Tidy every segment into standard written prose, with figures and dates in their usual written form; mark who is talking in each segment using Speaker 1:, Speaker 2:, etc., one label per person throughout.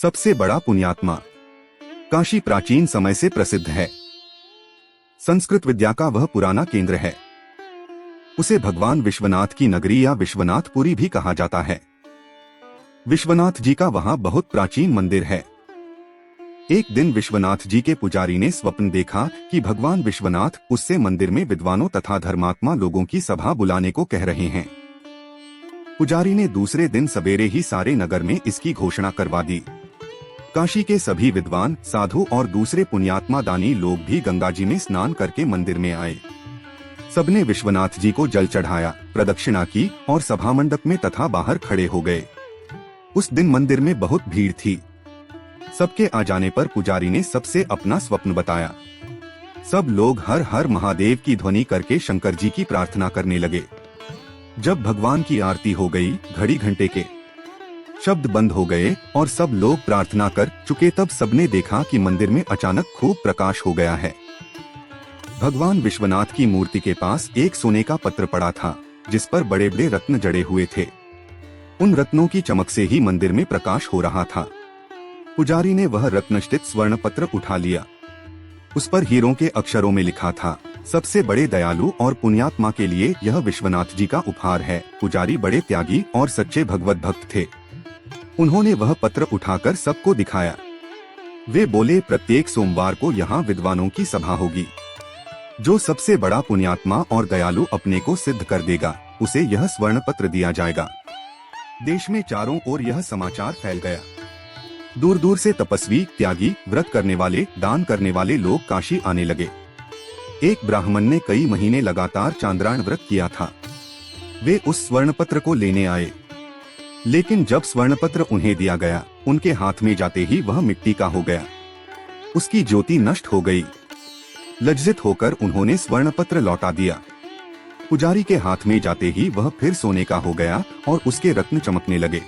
Speaker 1: सबसे बड़ा पुण्यात्मा। काशी प्राचीन समय से प्रसिद्ध है। संस्कृत विद्या का वह पुराना केंद्र है। उसे भगवान विश्वनाथ की नगरी या विश्वनाथपुरी भी कहा जाता है। विश्वनाथ जी का वहां बहुत प्राचीन मंदिर है। एक दिन विश्वनाथ जी के पुजारी ने स्वप्न देखा कि भगवान विश्वनाथ उससे मंदिर में विद्वानों तथा धर्मात्मा लोगों की सभा बुलाने को कह रहे हैं। पुजारी ने दूसरे दिन सवेरे ही सारे नगर में इसकी घोषणा करवा दी। काशी के सभी विद्वान, साधु और दूसरे पुण्यात्मा दानी लोग भी गंगा जी में स्नान करके मंदिर में आए। सबने विश्वनाथ जी को जल चढ़ाया, प्रदक्षिणा की और सभा मंडप में तथा बाहर खड़े हो गए। उस दिन मंदिर में बहुत भीड़ थी। सबके आ जाने पर पुजारी ने सबसे अपना स्वप्न बताया। सब लोग हर हर महादेव की ध्वनि करके शंकर जी की प्रार्थना करने लगे। जब भगवान की आरती हो गई, घड़ी घंटे के शब्द बंद हो गए और सब लोग प्रार्थना कर चुके, तब सबने देखा कि मंदिर में अचानक खूब प्रकाश हो गया है। भगवान विश्वनाथ की मूर्ति के पास एक सोने का पत्र पड़ा था, जिस पर बड़े बड़े रत्न जड़े हुए थे। उन रत्नों की चमक से ही मंदिर में प्रकाश हो रहा था। पुजारी ने वह रत्नष्टित स्वर्ण पत्र उठा लिया। उस पर हीरों के अक्षरों में लिखा था, सबसे बड़े दयालु और पुण्यात्मा के लिए यह विश्वनाथ जी का उपहार है। पुजारी बड़े त्यागी और सच्चे भगवत भक्त थे। उन्होंने वह पत्र उठाकर सबको दिखाया। वे बोले, प्रत्येक सोमवार को यहाँ विद्वानों की सभा होगी। जो सबसे बड़ा पुण्यात्मा और दयालु अपने को सिद्ध कर देगा, उसे यह स्वर्ण पत्र दिया जाएगा। देश में चारों ओर यह समाचार फैल गया। दूर दूर से तपस्वी, त्यागी, व्रत करने वाले, दान करने वाले लोग काशी आने लगे। एक ब्राह्मण ने कई महीने लगातार चांद्रायण व्रत किया था। वे उस स्वर्ण पत्र को लेने आए, लेकिन जब स्वर्ण पत्र उन्हें दिया गया, उनके हाथ में जाते ही वह मिट्टी का हो गया। उसकी ज्योति नष्ट हो गई। लज्जित होकर उन्होंने स्वर्ण पत्र लौटा दिया। पुजारी के हाथ में जाते ही वह फिर सोने का हो गया और उसके रत्न चमकने लगे।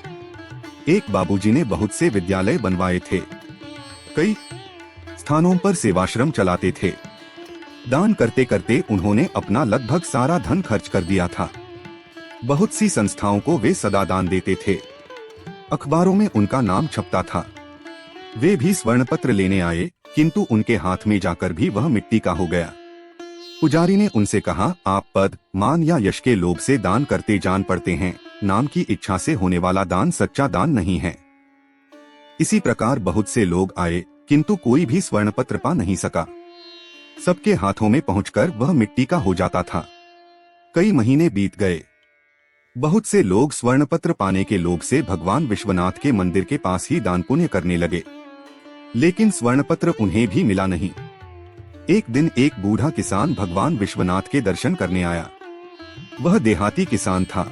Speaker 1: एक बाबूजी ने बहुत से विद्यालय बनवाए थे। कई स्थानों पर सेवाश्रम चलाते थे। दान करते करते उन्होंने अपना लगभग सारा धन खर्च कर दिया था। बहुत सी संस्थाओं को वे सदा दान देते थे। अखबारों में उनका नाम छपता था। वे भी स्वर्ण पत्र लेने आए, किंतु उनके हाथ में जाकर भी वह मिट्टी का हो गया। पुजारी ने उनसे कहा, आप पद, मान या यश के लोभ से दान करते जान पड़ते हैं। नाम की इच्छा से होने वाला दान सच्चा दान नहीं है। इसी प्रकार बहुत से लोग आए, किंतु कोई भी स्वर्ण पत्र पा नहीं सका। सबके हाथों में पहुंचकर वह मिट्टी का हो जाता था। कई महीने बीत गए। बहुत से लोग स्वर्ण पत्र पाने के लोभ से भगवान विश्वनाथ के मंदिर के पास ही दान पुण्य करने लगे, लेकिन स्वर्ण पत्र उन्हें भी मिला नहीं। एक दिन एक बूढ़ा किसान भगवान विश्वनाथ के दर्शन करने आया। वह देहाती किसान था।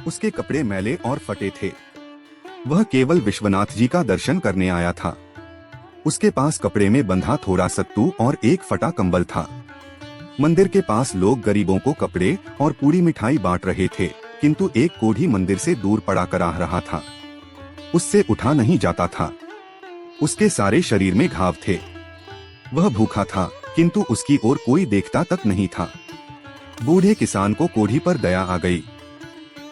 Speaker 1: उसके कपड़े मैले और फटे थे। वह केवल विश्वनाथ जी का दर्शन करने आया था। उसके पास कपड़े में बंधा थोड़ा सत्तू और एक फटा कंबल था। मंदिर के पास लोग गरीबों को कपड़े और पूरी मिठाई बांट रहे थे, किंतु एक कोढ़ी मंदिर से दूर पड़ा कर आ रहा था। उससे उठा नहीं जाता था। उसके सारे शरीर में घाव थे। वह भूखा था, किंतु उसकी ओर कोई देखता तक नहीं था। बूढ़े किसान को कोढ़ी पर दया आ गई।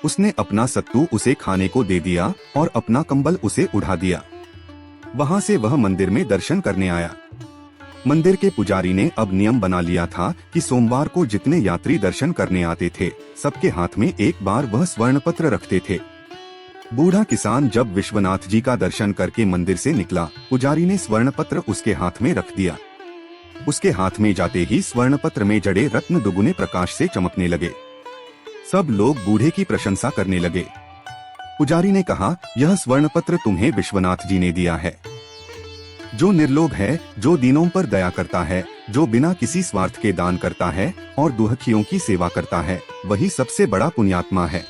Speaker 1: उसने अपना सत्तू उसे खाने को दे दिया और अपना कंबल उसे उड़ा दिया। वहां से वह मंदिर में दर्शन करने आया। मंदिर के पुजारी ने अब नियम बना लिया था कि सोमवार को जितने यात्री दर्शन करने आते थे, सबके हाथ में एक बार वह स्वर्ण पत्र रखते थे। बूढ़ा किसान जब विश्वनाथ जी का दर्शन करके मंदिर से निकला, पुजारी ने स्वर्ण पत्र उसके हाथ में रख दिया। उसके हाथ में जाते ही स्वर्ण पत्र में जड़े रत्न दुगुने प्रकाश से चमकने लगे। सब लोग बूढ़े की प्रशंसा करने लगे। पुजारी ने कहा, यह स्वर्ण पत्र तुम्हें विश्वनाथ जी ने दिया है। जो निर्लोभ है, जो दीनों पर दया करता है, जो बिना किसी स्वार्थ के दान करता है और दुखियों की सेवा करता है, वही सबसे बड़ा पुण्यात्मा है।